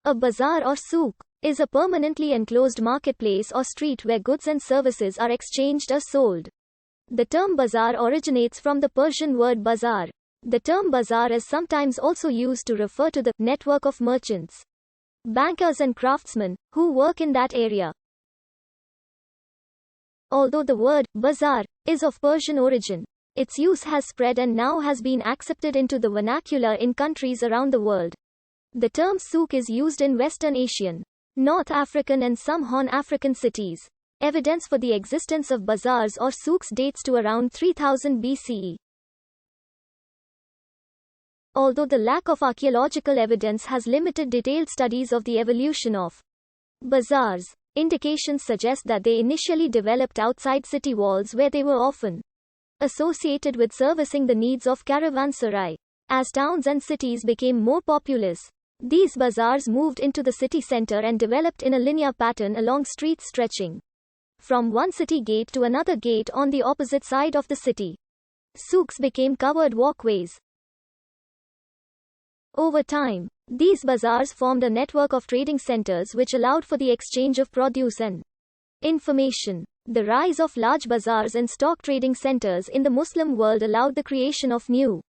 A bazaar or souk is a permanently enclosed marketplace or street where goods and services are exchanged or sold. The term bazaar originates from the Persian word bazar. The term bazaar is sometimes also used to refer to the network of merchants, bankers and craftsmen who work in that area. Although the word bazaar is of Persian origin, its use has spread and now has been accepted into the vernacular in countries around the world. The term souk is used in Western Asian, North African and some Horn African cities. Evidence for the existence of bazaars or souks dates to around 3000 BCE. Although the lack of archaeological evidence has limited detailed studies of the evolution of bazaars, indications suggest that they initially developed outside city walls where they were often associated with servicing the needs of caravanserai. As towns and cities became more populous, these bazaars moved into the city center and developed in a linear pattern along streets stretching from one city gate to another gate on the opposite side of the city. Souks became covered walkways. Over time, these bazaars formed a network of trading centers which allowed for the exchange of produce and information. The rise of large bazaars and stock trading centers in the Muslim world allowed the creation of new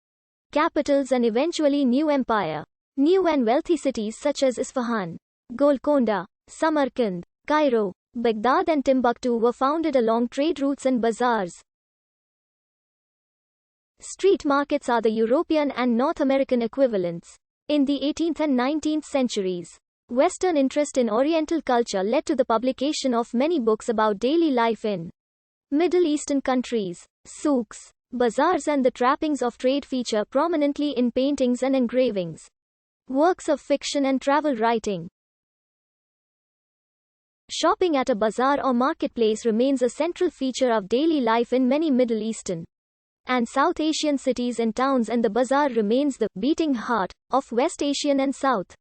capitals and eventually new empire. New and wealthy cities such as Isfahan, Golconda, Samarkand, Cairo, Baghdad and Timbuktu were founded along trade routes and bazaars. Street markets are the European and North American equivalents. In the 18th and 19th centuries, Western interest in Oriental culture led to the publication of many books about daily life in Middle Eastern countries. Souks, bazaars and the trappings of trade feature prominently in paintings and engravings, works of fiction and travel writing. Shopping at a bazaar or marketplace remains a central feature of daily life in many Middle Eastern and South Asian cities and towns, and the bazaar remains the beating heart of West Asian and South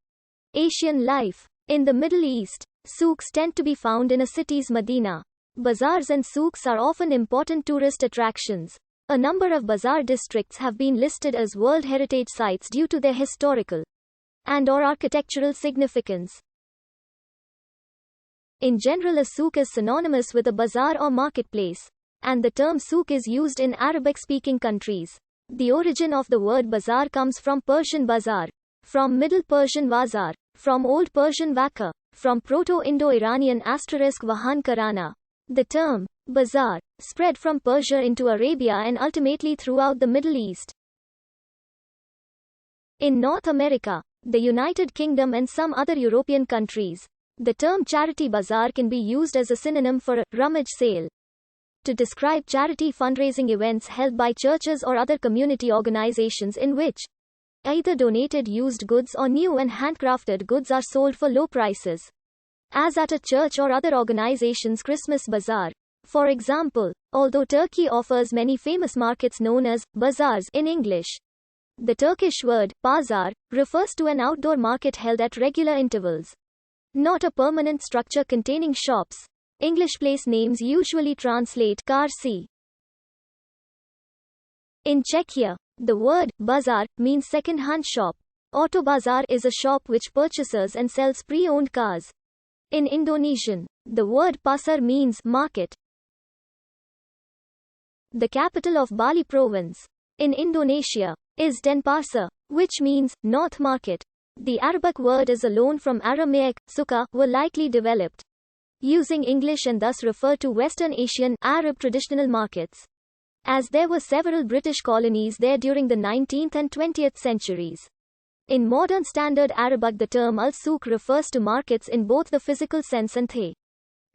Asian life. In the Middle East, souks tend to be found in a city's Medina. Bazaars and souks are often important tourist attractions. A number of bazaar districts have been listed as World Heritage Sites due to their historical and/or architectural significance. In general, a souk is synonymous with a bazaar or marketplace, and the term souk is used in Arabic-speaking countries. The origin of the word bazaar comes from Persian bazar, from Middle Persian wazar, from Old Persian waka, from Proto-Indo-Iranian *vahan karana. The term bazaar spread from Persia into Arabia and ultimately throughout the Middle East. In North America, the United Kingdom and some other European countries, the term charity bazaar can be used as a synonym for a rummage sale to describe charity fundraising events held by churches or other community organizations in which either donated used goods or new and handcrafted goods are sold for low prices, as at a church or other organization's Christmas bazaar. For example, although Turkey offers many famous markets known as bazaars in English, the Turkish word pazar refers to an outdoor market held at regular intervals, not a permanent structure containing shops. English place names usually translate Karsi. In Czechia, the word bazar means second-hand shop. Autobazar is a shop which purchases and sells pre-owned cars. In Indonesian, the word pasar means market. The capital of Bali province, in Indonesia, is Denpasar, which means North Market. The Arabic word is a loan from Aramaic, suka, were likely developed using English and thus refer to Western Asian Arab traditional markets, as there were several British colonies there during the 19th and 20th centuries. In modern Standard Arabic, the term al-souk refers to markets in both the physical sense and the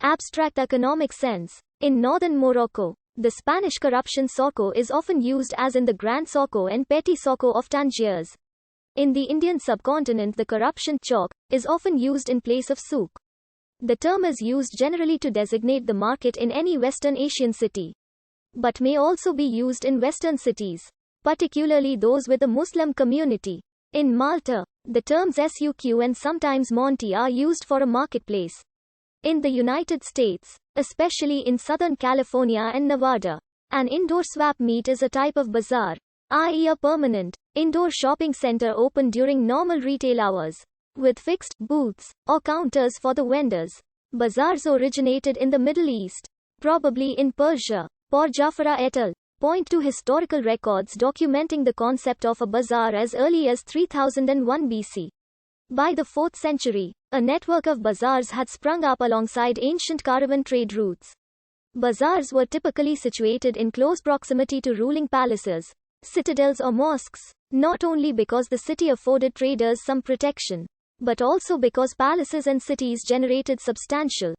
abstract economic sense. In northern Morocco, the Spanish corruption soko is often used, as in the Grand Soko and Petit Soko of Tangiers. In the Indian subcontinent, the corruption chowk is often used in place of souk. The term is used generally to designate the market in any Western Asian city, but may also be used in Western cities, particularly those with a Muslim community. In Malta, the terms souk and sometimes monte are used for a marketplace. In the United States, especially in Southern California and Nevada, an indoor swap meet is a type of bazaar, i.e. a permanent indoor shopping center open during normal retail hours. with fixed booths or counters for the vendors. Bazaars originated in the Middle East, probably in Persia. Por Jafara et al. Point to historical records documenting the concept of a bazaar as early as 3001 BC. By the 4th century, a network of bazaars had sprung up alongside ancient caravan trade routes. Bazaars were typically situated in close proximity to ruling palaces, citadels or mosques, not only because the city afforded traders some protection, but also because palaces and cities generated substantial,